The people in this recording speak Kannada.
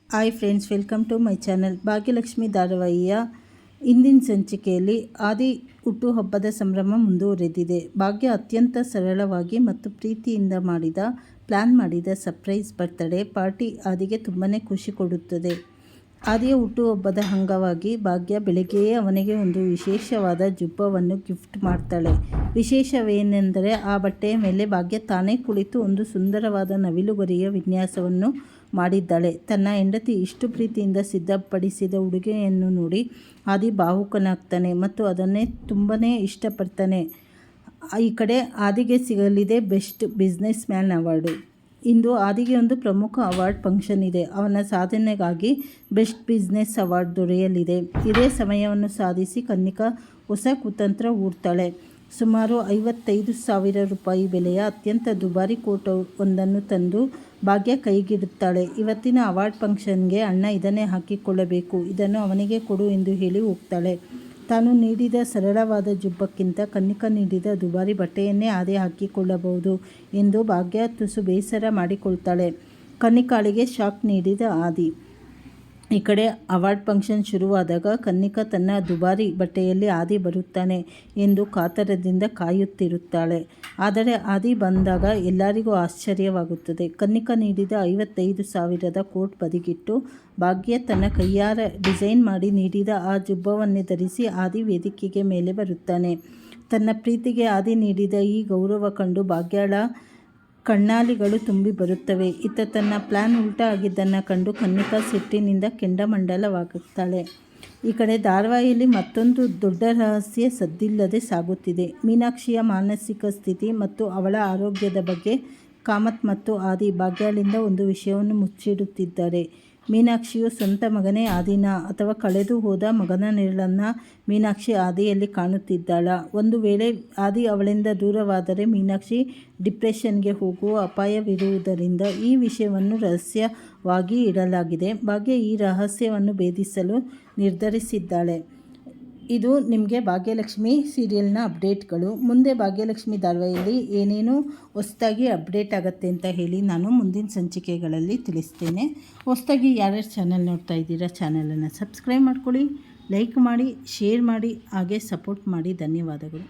Hi friends, welcome to my channel. Bhagyalakshmi ಧಾರಾವಾಹಿಯ ಇಂದಿನ ಸಂಚಿಕೆಯಲ್ಲಿ ಆದಿ ಹುಟ್ಟುಹಬ್ಬದ ಸಂಭ್ರಮ ಮುಂದುವರೆದಿದೆ. ಭಾಗ್ಯ ಅತ್ಯಂತ ಸರಳವಾಗಿ ಮತ್ತು ಪ್ರೀತಿಯಿಂದ ಪ್ಲ್ಯಾನ್ ಮಾಡಿದ ಸರ್ಪ್ರೈಸ್ ಬರ್ತ್ಡೇ ಪಾರ್ಟಿ ಆದಿಗೆ ತುಂಬಾ ಖುಷಿ ಕೊಡುತ್ತದೆ. ಆದಿಯ ಹುಟ್ಟುಹಬ್ಬದ ಅಂಗವಾಗಿ ಭಾಗ್ಯ ಬೆಳಗ್ಗೆಯೇ ಅವನಿಗೆ ಒಂದು ವಿಶೇಷವಾದ ಜುಬ್ಬವನ್ನು ಗಿಫ್ಟ್ ಮಾಡ್ತಾಳೆ. ವಿಶೇಷವೇನೆಂದರೆ ಆ ಬಟ್ಟೆಯ ಮೇಲೆ ಭಾಗ್ಯ ತಾನೇ ಕುಳಿತು ಒಂದು ಸುಂದರವಾದ ನವಿಲುಗರಿಯ ವಿನ್ಯಾಸವನ್ನು ಮಾಡಿದ್ದಾಳೆ. ತನ್ನ ಹೆಂಡತಿ ಇಷ್ಟು ಪ್ರೀತಿಯಿಂದ ಸಿದ್ಧಪಡಿಸಿದ ಉಡುಗೆಯನ್ನು ನೋಡಿ ಆದಿ ಭಾವುಕನಾಗ್ತಾನೆ ಮತ್ತು ಅದನ್ನೇ ತುಂಬಾ ಇಷ್ಟಪಡ್ತಾನೆ. ಈ ಕಡೆ ಆದಿಗೆ ಸಿಗಲಿದೆ ಬೆಸ್ಟ್ ಬಿಸ್ನೆಸ್ ಮ್ಯಾನ್ ಅವಾರ್ಡು. ಇಂದು ಆದಿಗೆ ಒಂದು ಪ್ರಮುಖ ಅವಾರ್ಡ್ ಫಂಕ್ಷನ್ ಇದೆ. ಅವನ ಸಾಧನೆಗಾಗಿ ಬೆಸ್ಟ್ ಬಿಸ್ನೆಸ್ ಅವಾರ್ಡ್ ದೊರೆಯಲಿದೆ. ಇದೇ ಸಮಯವನ್ನು ಸಾಧಿಸಿ ಕನ್ನಿಕಾ ಹೊಸ ಕುತಂತ್ರ ಹೂಡ್ತಾಳೆ. ಸುಮಾರು 55,000 ರೂಪಾಯಿ ಬೆಲೆಯ ಅತ್ಯಂತ ದುಬಾರಿ ಕೋಟ್ ಒಂದನ್ನು ತಂದು ಭಾಗ್ಯ ಕೈಗಿಡುತ್ತಾಳೆ. ಇವತ್ತಿನ ಅವಾರ್ಡ್ ಫಂಕ್ಷನ್ಗೆ ಅಣ್ಣ ಇದನ್ನೇ ಹಾಕಿಕೊಳ್ಳಬೇಕು, ಇದನ್ನು ಅವನಿಗೆ ಕೊಡು ಎಂದು ಹೇಳಿ ಹೋಗ್ತಾಳೆ. ತಾನು ನೀಡಿದ ಸರಳವಾದ ಜುಬ್ಬಕ್ಕಿಂತ ಕನ್ನಿಕಾ ನೀಡಿದ ದುಬಾರಿ ಬಟ್ಟೆಯನ್ನೇ ಆದಿ ಹಾಕಿಕೊಳ್ಳಬಹುದು ಎಂದು ಭಾಗ್ಯ ತುಸು ಬೇಸರ ಮಾಡಿಕೊಳ್ತಾಳೆ. ಕನ್ನಿಕಾಳಿಗೆ ಶಾಕ್ ನೀಡಿದ ಆದಿ. ಈ ಕಡೆ ಅವಾರ್ಡ್ ಫಂಕ್ಷನ್ ಶುರುವಾದಾಗ ಕನ್ನಿಕಾ ತನ್ನ ದುಬಾರಿ ಬಟ್ಟೆಯಲ್ಲಿ ಆದಿ ಬರುತ್ತಾನೆ ಎಂದು ಕಾತರದಿಂದ ಕಾಯುತ್ತಿರುತ್ತಾಳೆ. ಆದರೆ ಆದಿ ಬಂದಾಗ ಎಲ್ಲರಿಗೂ ಆಶ್ಚರ್ಯವಾಗುತ್ತದೆ. ಕನ್ನಿಕಾ ನೀಡಿದ 55,000ದ ಕೋಟ್ ಬದಿಗಿಟ್ಟು ಭಾಗ್ಯ ತನ್ನ ಕೈಯಾರ ಡಿಸೈನ್ ಮಾಡಿ ನೀಡಿದ ಆ ಜುಬ್ಬವನ್ನೇ ಧರಿಸಿ ಆದಿ ವೇದಿಕೆಗೆ ಮೇಲೆ ಬರುತ್ತಾನೆ. ತನ್ನ ಪ್ರೀತಿಗೆ ಆದಿ ನೀಡಿದ ಈ ಗೌರವ ಕಂಡು ಭಾಗ್ಯಳ ಕಣ್ಣಾಲಿಗಳು ತುಂಬಿ ಬರುತ್ತವೆ. ಇತ್ತ ತನ್ನ ಪ್ಲ್ಯಾನ್ ಉಲ್ಟಾ ಆಗಿದ್ದನ್ನು ಕಂಡು ಕನ್ನಿಕಾ ಸಿಟ್ಟಿನಿಂದ ಕೆಂಡಾಮಂಡಲವಾಗುತ್ತಾಳೆ. ಈ ಕಡೆ ಧಾರಾವಾಹಿಯಲ್ಲಿ ಮತ್ತೊಂದು ದೊಡ್ಡ ರಹಸ್ಯ ಸದ್ದಿಲ್ಲದೆ ಸಾಗುತ್ತಿದೆ. ಮೀನಾಕ್ಷಿಯ ಮಾನಸಿಕ ಸ್ಥಿತಿ ಮತ್ತು ಅವಳ ಆರೋಗ್ಯದ ಬಗ್ಗೆ ಕಾಮತ್ ಮತ್ತು ಆದಿ ಭಾಗ್ಯಳಿಂದ ಒಂದು ವಿಷಯವನ್ನು ಮುಚ್ಚಿಡುತ್ತಿದ್ದಾರೆ. ಮೀನಾಕ್ಷಿಯು ಸ್ವಂತ ಮಗನೇ ಆದಿನ ಅಥವಾ ಕಳೆದು ಹೋದ ಮಗನ ನೆರಳನ್ನು ಮೀನಾಕ್ಷಿ ಆದಿಯಲ್ಲಿ ಕಾಣುತ್ತಿದ್ದಾಳ? ಒಂದು ವೇಳೆ ಆದಿ ಅವಳಿಂದ ದೂರವಾದರೆ ಮೀನಾಕ್ಷಿ ಡಿಪ್ರೆಷನ್ಗೆ ಹೋಗುವ ಅಪಾಯವಿರುವುದರಿಂದ ಈ ವಿಷಯವನ್ನು ರಹಸ್ಯವಾಗಿ ಇಡಲಾಗಿದೆ. ಭಾಗ್ಯ ಈ ರಹಸ್ಯವನ್ನು ಭೇದಿಸಲು ನಿರ್ಧರಿಸಿದ್ದಾಳೆ. ಇದು ನಿಮಗೆ ಭಾಗ್ಯಲಕ್ಷ್ಮಿ ಸೀರಿಯಲ್ನ ಅಪ್ಡೇಟ್ಗಳು. ಮುಂದೆ ಭಾಗ್ಯಲಕ್ಷ್ಮಿ ಧಾರಾವಾಹಿಯಲ್ಲಿ ಏನೇನು ಹೊಸದಾಗಿ ಅಪ್ಡೇಟ್ ಆಗುತ್ತೆ ಅಂತ ಹೇಳಿ ನಾನು ಮುಂದಿನ ಸಂಚಿಕೆಗಳಲ್ಲಿ ತಿಳಿಸ್ತೇನೆ. ಹೊಸದಾಗಿ ಯಾರ್ಯಾರು ಚಾನಲ್ ನೋಡ್ತಾ ಇದ್ದೀರಾ ಚಾನಲನ್ನು ಸಬ್ಸ್ಕ್ರೈಬ್ ಮಾಡ್ಕೊಳ್ಳಿ, ಲೈಕ್ ಮಾಡಿ, ಶೇರ್ ಮಾಡಿ, ಹಾಗೆ ಸಪೋರ್ಟ್ ಮಾಡಿ. ಧನ್ಯವಾದಗಳು.